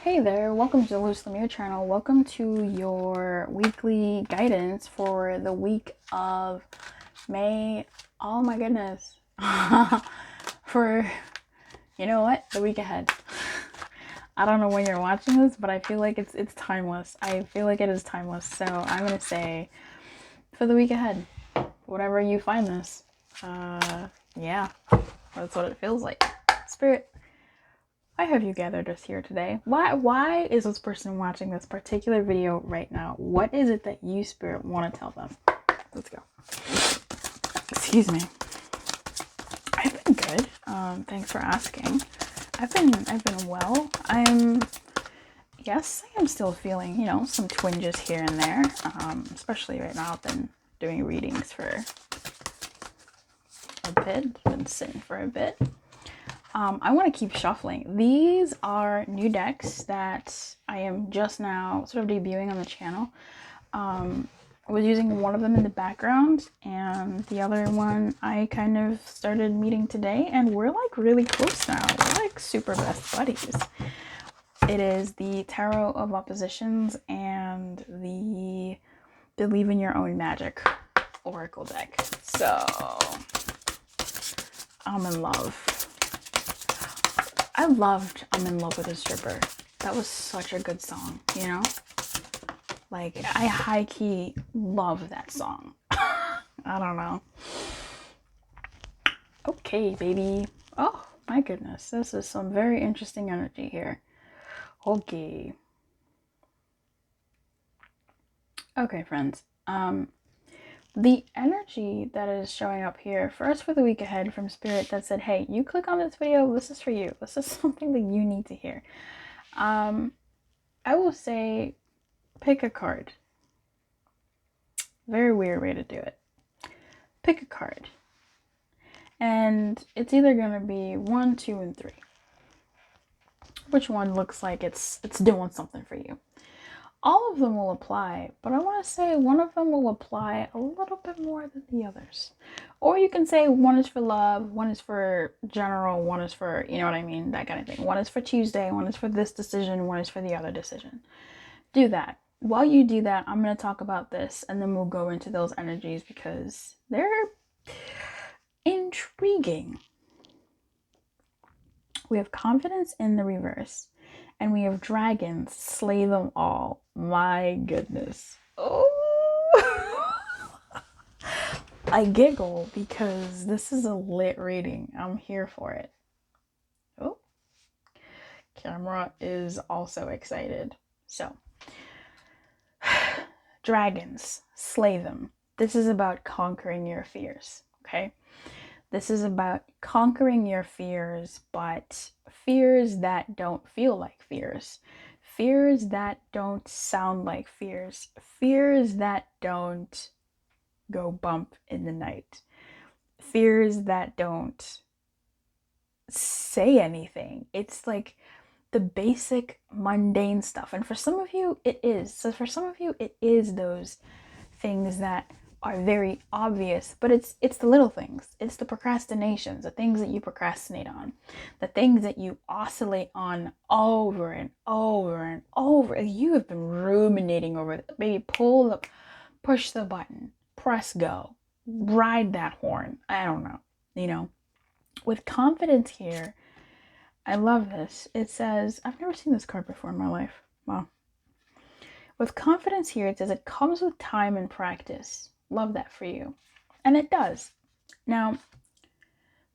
Hey there, welcome to the Loose Lemire channel. Welcome to your weekly guidance for the week of May. Oh my goodness. For, you know what? The week ahead. I don't know when you're watching this, but I feel like it's timeless. I feel like it is timeless. So I'm going to say for the week ahead, whatever you find this. Yeah, that's what it feels like. Spirit, why have you gathered us here today? Why is this person watching this particular video right now? What is it that you, Spirit, want to tell them? Let's go. Excuse me. I've been good. Thanks for asking. I've been well. Yes, I am still feeling, some twinges here and there. Especially right now. I've been doing readings for a bit. Been sitting for a bit. I want to keep shuffling. These are new decks that I am just now sort of debuting on the channel. I was using one of them in the background, and the other one I kind of started meeting today, and we're like really close now. We're like super best buddies. It is the Tarot of Oppositions and the Believe in Your Own Magic Oracle deck. So I'm in love. I loved I'm in Love with a Stripper. That was such a good song, Like, I high-key love that song. I don't know. Okay, baby. Oh, my goodness. This is some very interesting energy here. Okay. Okay, friends. The energy that is showing up here, first for the week ahead from Spirit that said, hey, you click on this video, this is for you. This is something that you need to hear. I will say, pick a card. Very weird way to do it. Pick a card. And it's either going to be 1, 2, and 3. Which one looks like it's doing something for you? All of them will apply, but I want to say one of them will apply a little bit more than the others. Or you can say one is for love, one is for general, one is for, you know what I mean, that kind of thing. One is for Tuesday, one is for this decision, one is for the other decision. Do that. While you do that, I'm going to talk about this, and then we'll go into those energies because they're intriguing. We have confidence in the reverse. And we have dragons, slay them all. My goodness. Oh! I giggle because this is a lit reading. I'm here for it. Oh. Camera is also excited. So. Dragons, slay them. This is about conquering your fears, okay? This is about conquering your fears, but fears that don't feel like fears. Fears that don't sound like fears. Fears that don't go bump in the night. Fears that don't say anything. It's like the basic mundane stuff. And for some of you, it is. So for some of you, it is those things that are very obvious, but it's the little things. It's the procrastinations, the things that you procrastinate on, the things that you oscillate on over and over and over. You have been ruminating over it. Maybe push the button, press go, ride that horn. I don't know. With confidence here, I love this. It says, I've never seen this card before in my life. Wow. With confidence here, it says it comes with time and practice. Love that for you. And it does. Now,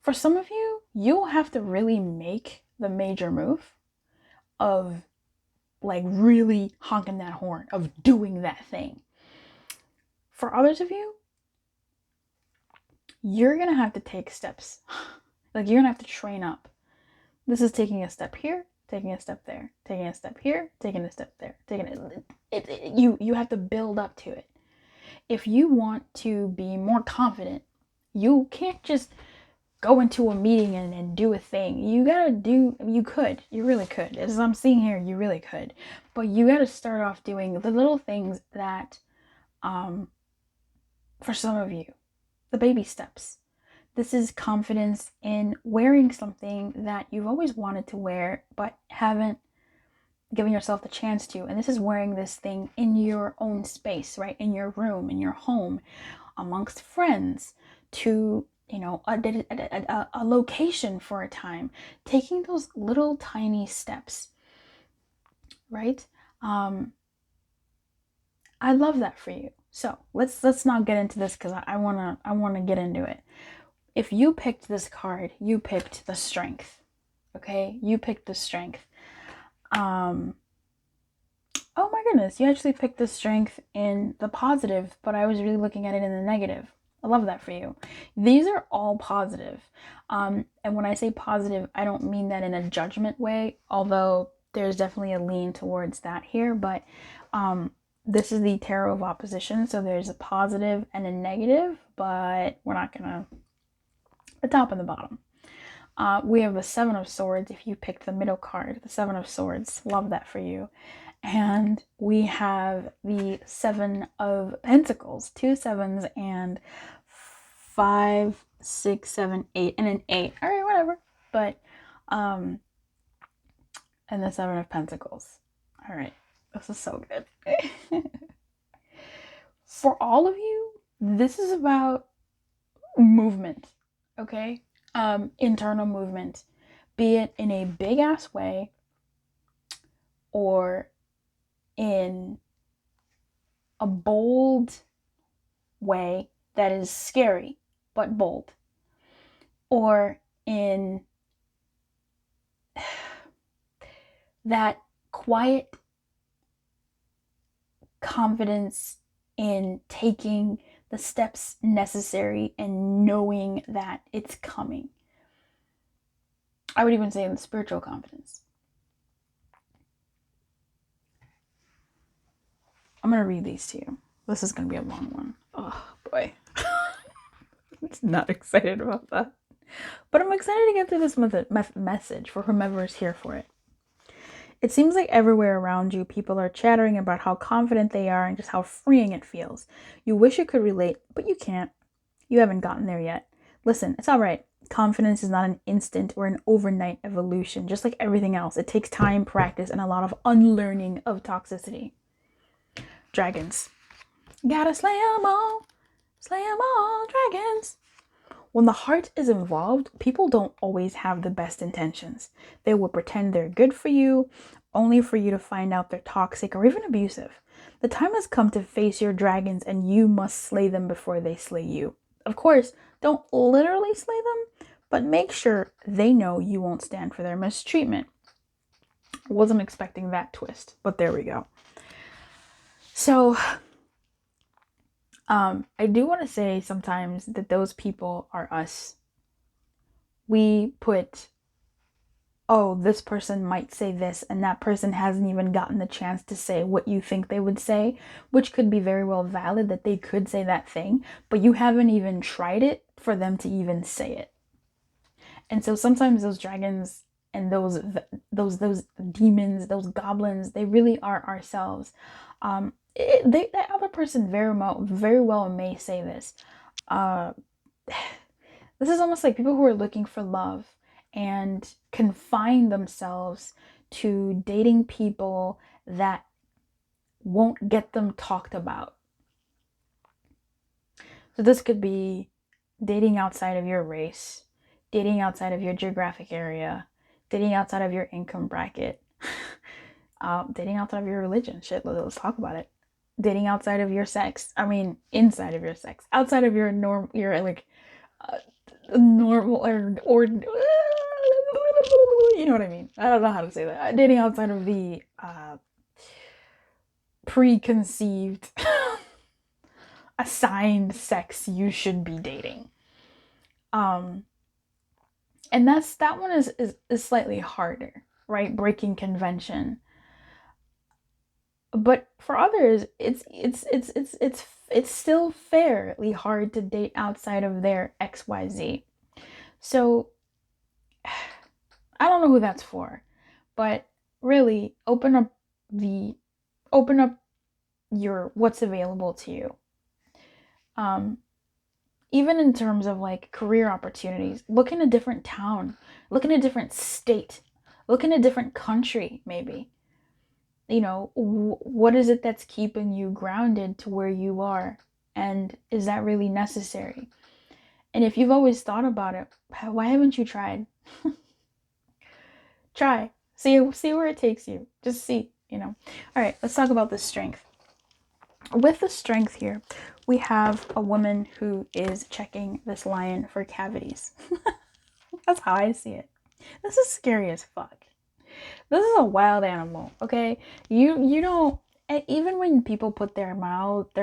for some of you, you'll have to really make the major move of like really honking that horn, of doing that thing. For others of you, you're going to have to take steps. Like you're going to have to train up. This is taking a step here, taking a step there, taking a step here, taking a step there, you have to build up to it. If you want to be more confident, you can't just go into a meeting and do a thing. You really could. As I'm seeing here, you really could. But you gotta start off doing the little things that, for some of you, the baby steps. This is confidence in wearing something that you've always wanted to wear, but haven't giving yourself the chance to, and this is wearing this thing in your own space, right? In your room, in your home, amongst friends, to, you know, a location for a time, taking those little tiny steps, right? I love that for you. So let's not get into this because I wanna get into it. If you picked this card, you picked the strength. Okay, you picked the strength. Oh my goodness, you actually picked the strength in the positive, but I was really looking at it in the negative. I love that for you. These are all positive. And when I say positive, I don't mean that in a judgment way, although there's definitely a lean towards that here, but this is the tarot of opposition, so there's a positive and a negative, but we're not gonna, the top and the bottom. We have the Seven of Swords if you picked the middle card, the Seven of Swords. Love that for you. And we have the Seven of Pentacles, 2 sevens and 5, 6, 7, 8, and an 8. All right, whatever. But, and the Seven of Pentacles. All right, this is so good. For all of you, this is about movement, okay? Internal movement, be it in a big ass way or in a bold way that is scary but bold, or in that quiet confidence in taking the steps necessary and knowing that it's coming. I would even say in the spiritual confidence. I'm going to read these to you. This is going to be a long one. Oh, boy. I'm not excited about that. But I'm excited to get through this message for whomever is here for it. It seems like everywhere around you, people are chattering about how confident they are and just how freeing it feels. You wish you could relate, but you can't. You haven't gotten there yet. Listen, it's all right. Confidence is not an instant or an overnight evolution. Just like everything else, it takes time, practice, and a lot of unlearning of toxicity. Dragons. Gotta slay 'em all. Slay 'em all, dragons. When the heart is involved, people don't always have the best intentions. They will pretend they're good for you, only for you to find out they're toxic or even abusive. The time has come to face your dragons, and you must slay them before they slay you. Of course, don't literally slay them, but make sure they know you won't stand for their mistreatment. Wasn't expecting that twist, but there we go. So, I do want to say sometimes that those people are us. We put, oh, this person might say this, and that person hasn't even gotten the chance to say what you think they would say, which could be very well valid that they could say that thing, but you haven't even tried it for them to even say it. And so sometimes those dragons and those demons, those goblins, they really are ourselves. That other person very well may say this. This is almost like people who are looking for love and confine themselves to dating people that won't get them talked about. So this could be dating outside of your race, dating outside of your geographic area, dating outside of your income bracket, dating outside of your religion. Shit, let's talk about it. Dating outside of your sex. I mean, inside of your sex, outside of your normal or you know what I mean. I don't know how to say that. Dating outside of the preconceived assigned sex you should be dating. And that one is slightly harder, right? Breaking convention. But for others, it's still fairly hard to date outside of their XYZ. So I don't know who that's for, but really open up your what's available to you. Even in terms of like career opportunities, look in a different town, look in a different state, look in a different country, maybe. You know, what is it that's keeping you grounded to where you are? And is that really necessary? And if you've always thought about it, why haven't you tried? Try. See where it takes you. Just see, you know. All right, let's talk about the strength. With the strength here, we have a woman who is checking this lion for cavities. That's how I see it. This is scary as fuck. This is a wild animal, okay? You don't, even when people put their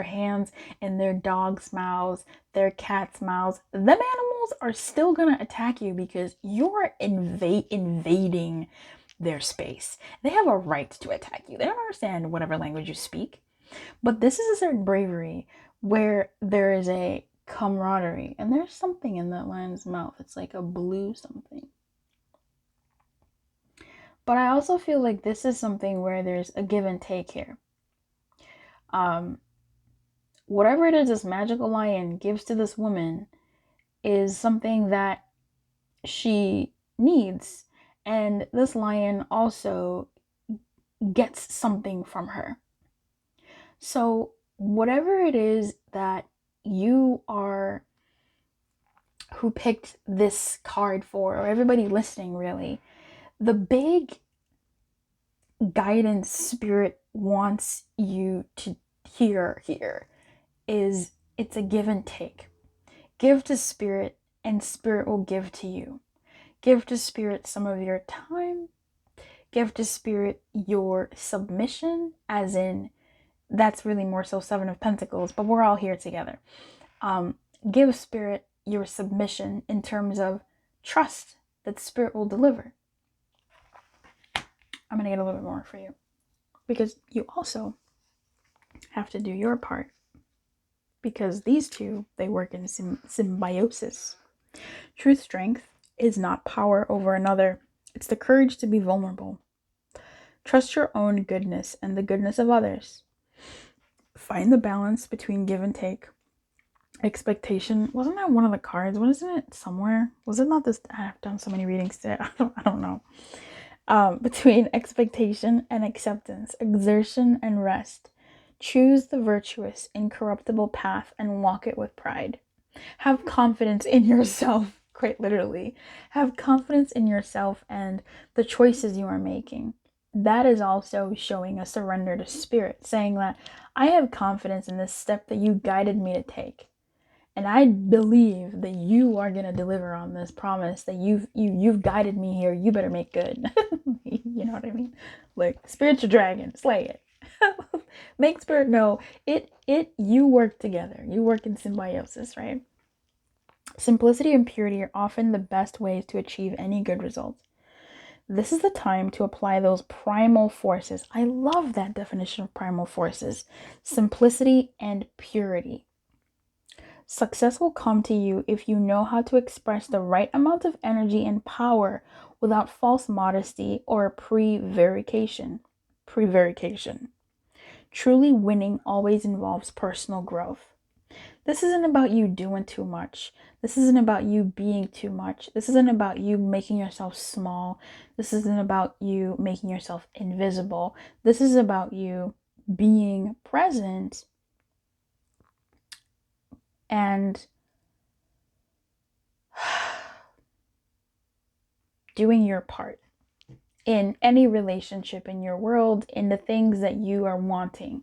hands in their dog's mouths, their cat's mouths, them animals are still gonna attack you because you're invading their space. They have a right to attack you. They don't understand whatever language you speak. But this is a certain bravery where there is a camaraderie, and there's something in that lion's mouth. It's like a blue something. But I also feel like this is something where there's a give and take here. Whatever it is this magical lion gives to this woman is something that she needs. And this lion also gets something from her. So whatever it is that you are, who picked this card for, or everybody listening really, the big guidance spirit wants you to hear here is it's a give and take. Give to spirit and spirit will give to you. Give to spirit some of your time. Give to spirit your submission, as in that's really more so Seven of Pentacles, but we're all here together. Give spirit your submission in terms of trust that spirit will deliver. I'm going to get a little bit more for you because you also have to do your part, because these two, they work in symbiosis. True strength is not power over another. It's the courage to be vulnerable. Trust your own goodness and the goodness of others. Find the balance between give and take. Expectation, wasn't that one of the cards? Wasn't it somewhere? Was it not this? I've done so many readings today. I don't know. Between expectation and acceptance, exertion and rest. Choose the virtuous, incorruptible path and walk it with pride. Have confidence in yourself, quite literally. Have confidence in yourself and the choices you are making. That is also showing a surrender to spirit, saying that I have confidence in this step that you guided me to take. And I believe that you are going to deliver on this promise that you've guided me here. You better make good. You know what I mean? Like, spiritual dragon, slay it. Make spirit know you work together. You work in symbiosis, right? Simplicity and purity are often the best ways to achieve any good results. This is the time to apply those primal forces. I love that definition of primal forces. Simplicity and purity. Success will come to you if you know how to express the right amount of energy and power without false modesty or prevarication. Truly winning always involves personal growth. This isn't about you doing too much. This isn't about you being too much. This isn't about you making yourself small. This isn't about you making yourself invisible. This is about you being present and doing your part in any relationship in your world, in the things that you are wanting,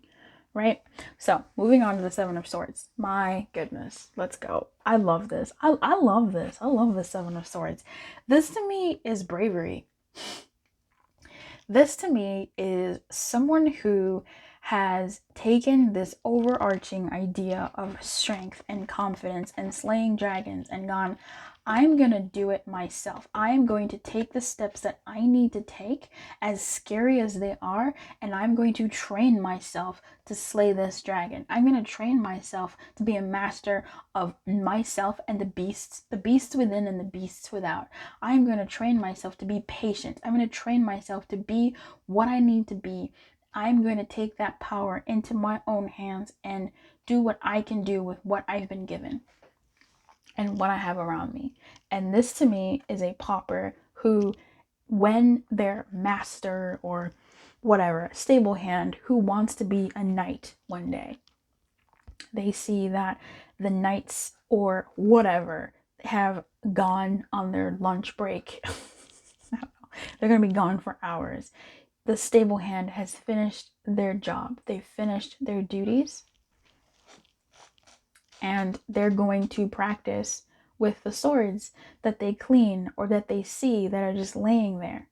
right? So moving on to the Seven of Swords. My goodness, let's go. I love this. I love this. I love the Seven of Swords. This to me is bravery. This to me is someone who has taken this overarching idea of strength and confidence and slaying dragons and gone, I'm going to do it myself. I am going to take the steps that I need to take, as scary as they are, and I'm going to train myself to slay this dragon. I'm going to train myself to be a master of myself and the beasts within and the beasts without. I'm going to train myself to be patient. I'm going to train myself to be what I need to be. I'm going to take that power into my own hands and do what I can do with what I've been given and what I have around me. And this to me is a pauper who, when their master or whatever, stable hand who wants to be a knight one day. They see that the knights or whatever have gone on their lunch break. I don't know. They're going to be gone for hours. The stable hand has finished their job. They've finished their duties. And they're going to practice with the swords that they clean or that they see that are just laying there.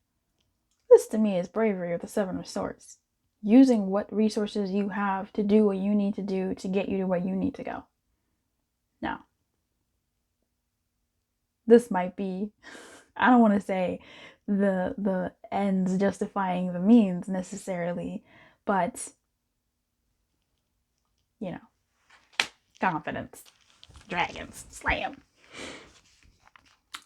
This to me is bravery of the Seven of Swords. Using what resources you have to do what you need to do to get you to where you need to go. Now, this might be, I don't want to say the ends justifying the means necessarily, but, you know, confidence. Dragons. Slam.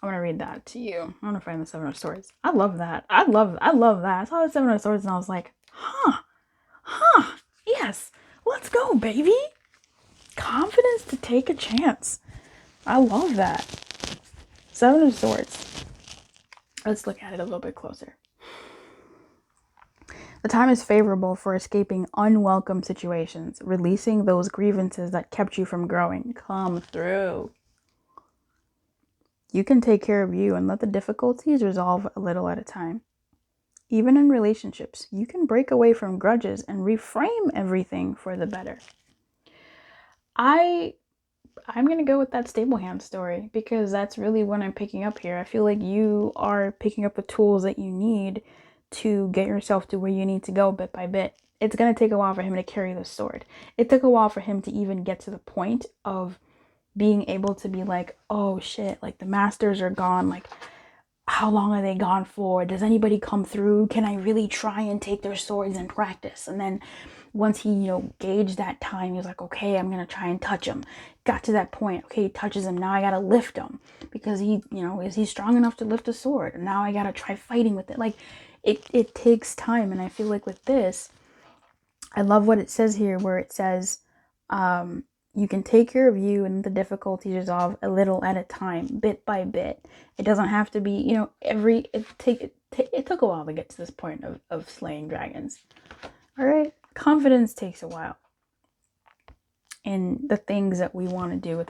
I want to read that to you. I want to find the Seven of Swords. I love that. I love that. I saw the Seven of Swords and I was like, yes, let's go, baby. Confidence to take a chance. I love that. Seven of Swords. Let's look at it a little bit closer. The time is favorable for escaping unwelcome situations, releasing those grievances that kept you from growing. Come through. You can take care of you and let the difficulties resolve a little at a time. Even in relationships, you can break away from grudges and reframe everything for the better. I'm going to go with that stable hand story because that's really what I'm picking up here. I feel like you are picking up the tools that you need to get yourself to where you need to go bit by bit. It's going to take a while for him to carry the sword. It took a while for him to even get to the point of being able to be like, oh shit, like the masters are gone. Like, how long are they gone for? Does anybody come through? Can I really try and take their swords and practice? And then once he, gauged that time, he was like, okay, I'm going to try and touch him. Got to that point. Okay, he touches him. Now I got to lift him because is he strong enough to lift a sword? And now I got to try fighting with it. Like it takes time. And I feel like with this, I love what it says here where it says, you can take care of you and the difficulties resolve a little at a time, bit by bit. It doesn't have to be, it took a while to get to this point of slaying dragons. All right. Confidence takes a while in the things that we want to do with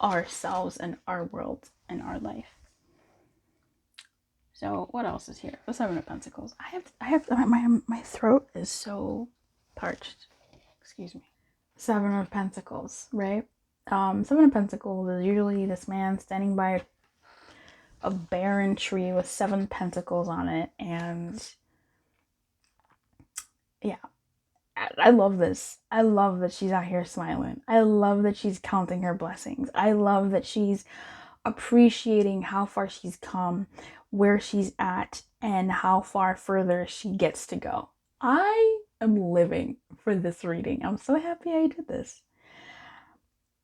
ourselves and our world and our life. So what else is here? The Seven of Pentacles. My throat is so parched. Excuse me. Seven of Pentacles, right? Seven of Pentacles is usually this man standing by a barren tree with 7 pentacles on it. And yeah, I love this. I love that she's out here smiling. I love that she's counting her blessings. I love that she's appreciating how far she's come, where she's at, and how far further she gets to go. I am living for this reading. I'm so happy I did this.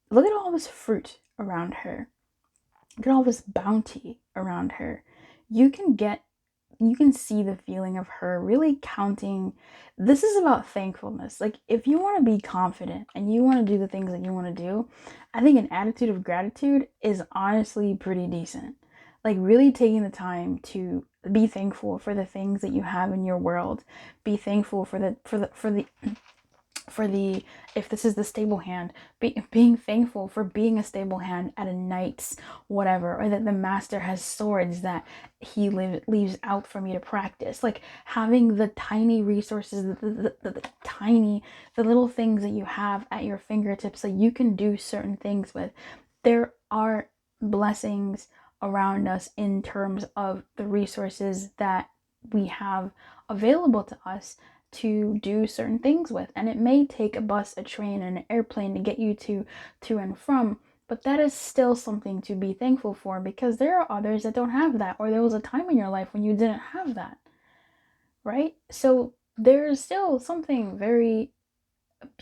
Look at all this fruit around her. Look at all this bounty around her. You can see the feeling of her really counting. This is about thankfulness. Like if you want to be confident and you want to do the things that you want to do, I think an attitude of gratitude is honestly pretty decent. Like really taking the time to be thankful for the things that you have in your world. Be thankful for the if this is the stable hand, being thankful for being a stable hand at a knight's whatever, or that the master has swords that he leaves out for me to practice. Like having the tiny resources, the little things that you have at your fingertips that you can do certain things with. There are blessings around us in terms of the resources that we have available to us to do certain things with. And it may take a bus, a train, and an airplane to get you to and from, but that is still something to be thankful for because there are others that don't have that, or there was a time in your life when you didn't have that, right? So there's still something very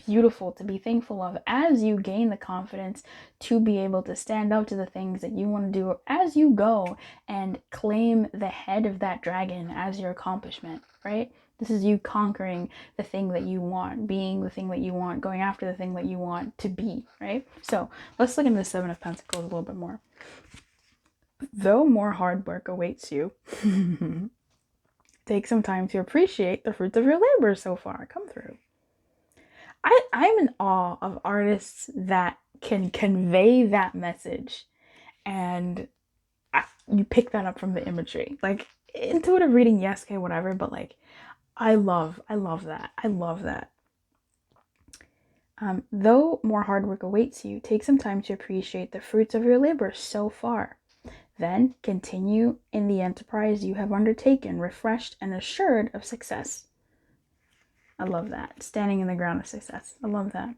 beautiful to be thankful of as you gain the confidence to be able to stand up to the things that you want to do as you go and claim the head of that dragon as your accomplishment, right? This is you conquering the thing that you want, being the thing that you want, going after the thing that you want to be, right? So let's look into the Seven of Pentacles a little bit more. Though more hard work awaits you, Take some time to appreciate the fruits of your labor so far. Come through. I'm in awe of artists that can convey that message, and you pick that up from the imagery. Like, intuitive reading, yes, okay, whatever, but like, I love that. I love that. Though more hard work awaits you, take some time to appreciate the fruits of your labor so far. Then continue in the enterprise you have undertaken, refreshed and assured of success. I love that. Standing in the ground of success. I love that.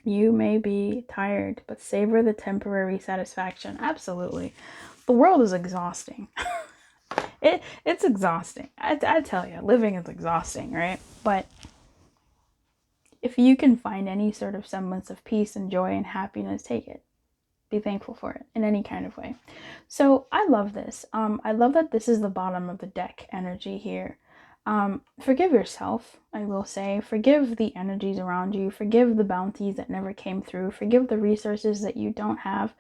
You may be tired, but savor the temporary satisfaction. Absolutely. The world is exhausting. It's exhausting. I tell you, living is exhausting, right? But if you can find any sort of semblance of peace and joy and happiness, take it. Be thankful for it in any kind of way. So I love this. I love that this is the bottom of the deck energy here. Forgive yourself, I will say. Forgive the energies around you. Forgive the bounties that never came through. Forgive the resources that you don't have.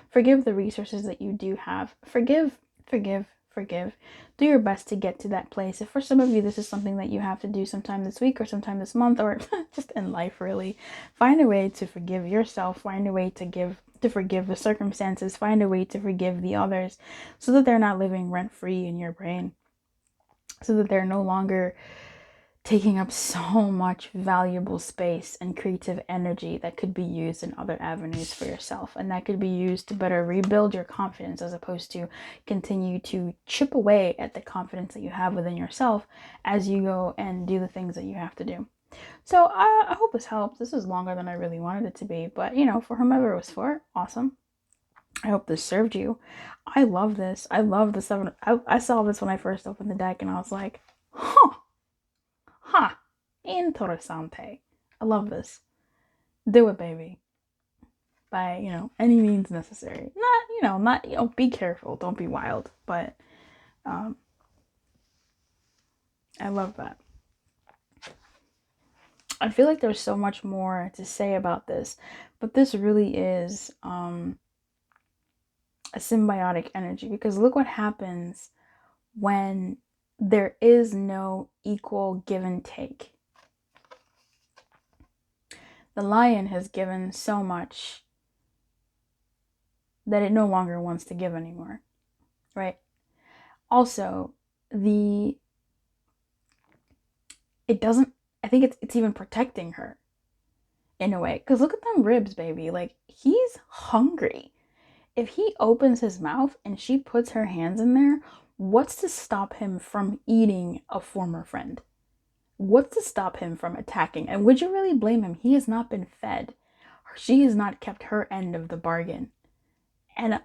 Forgive the resources that you do have. Forgive. Do your best to get to that place. If for some of you this is something that you have to do sometime this week or sometime this month, or just in life really, find a way to forgive yourself. Find a way to forgive the circumstances. Find a way to forgive the others so that they're not living rent-free in your brain. So that they're no longer taking up so much valuable space and creative energy that could be used in other avenues for yourself. And that could be used to better rebuild your confidence as opposed to continue to chip away at the confidence that you have within yourself as you go and do the things that you have to do. So I hope this helps. This is longer than I really wanted it to be, but for whomever it was for, awesome. I hope this served you. I love this. I love the 7. I saw this when I first opened the deck and I was like, interessante. I love this. Do it, baby. By, any means necessary. Not, be careful. Don't be wild. But, I love that. I feel like there's so much more to say about this, but this really is, a symbiotic energy, because look what happens when there is no equal give and take. The lion has given so much that it no longer wants to give anymore, right? Also, I think it's even protecting her in a way, because look at them ribs, baby. Like, he's hungry. If he opens his mouth and she puts her hands in there, what's to stop him from eating a former friend? What's to stop him from attacking? And would you really blame him? He has not been fed. She has not kept her end of the bargain. And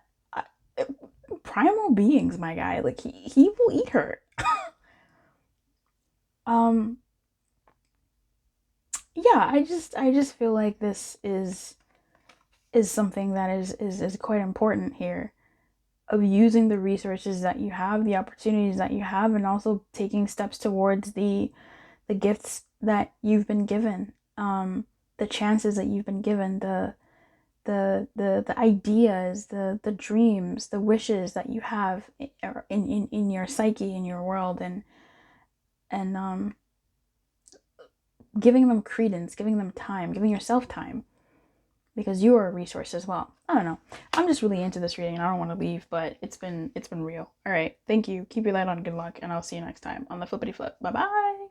primal beings, my guy, like he will eat her. Yeah, I just feel like this is something that is quite important here, of using the resources that you have, the opportunities that you have, and also taking steps towards the gifts that you've been given, the chances that you've been given, the ideas, the dreams, the wishes that you have in your psyche, in your world, and giving them credence, giving them time, giving yourself time, because you are a resource as well. I don't know. I'm just really into this reading and I don't want to leave, but it's been real. All right. Thank you. Keep your light on. Good luck. And I'll see you next time on the flippity flip. Bye-bye.